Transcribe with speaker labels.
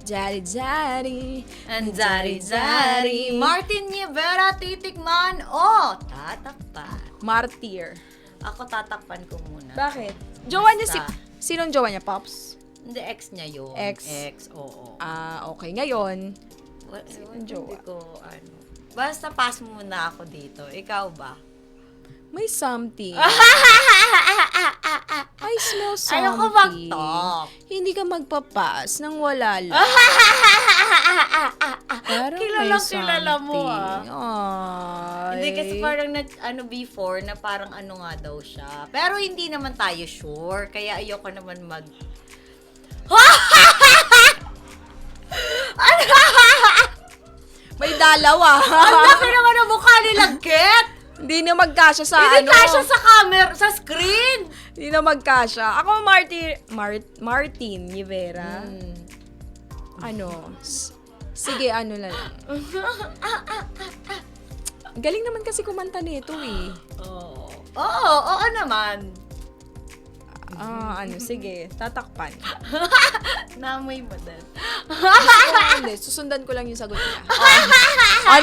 Speaker 1: Jari Jari.
Speaker 2: And Zari. Martin Rivera titikman o tatakpan?
Speaker 1: Martyr.
Speaker 2: Ako tatakpan ko muna.
Speaker 1: Bakit? Jowa niya
Speaker 2: Basta.
Speaker 1: Sinong jowa niya, Pops?
Speaker 2: Hindi, ex niya yun.
Speaker 1: Ex.
Speaker 2: Oo.
Speaker 1: Okay. Ngayon,
Speaker 2: Hindi
Speaker 1: jowa?
Speaker 2: ko, Basta pass muna ako dito. Ikaw ba?
Speaker 1: may something. I smell something.
Speaker 2: Ayoko mag-talk.
Speaker 1: Hindi ka magpapas nang wala lang. Parang may
Speaker 2: Kilala mo,
Speaker 1: something. Ay.
Speaker 2: Hindi kasi parang before na parang nga daw siya. Pero hindi naman tayo sure. Kaya ayoko naman
Speaker 1: May dalawa.
Speaker 2: Ang laki naman ang mukha nila, Get!
Speaker 1: Hindi na magkasya sa
Speaker 2: Hindi kasya sa camera, sa screen!
Speaker 1: Hindi na magkasya. Ako, Martin Rivera. Sige, lang. Galing naman kasi kumanta nito eh.
Speaker 2: Oo naman.
Speaker 1: Sige, tatakpan.
Speaker 2: Namoy mo din.
Speaker 1: Hindi, susundan ko lang yung sagot niya.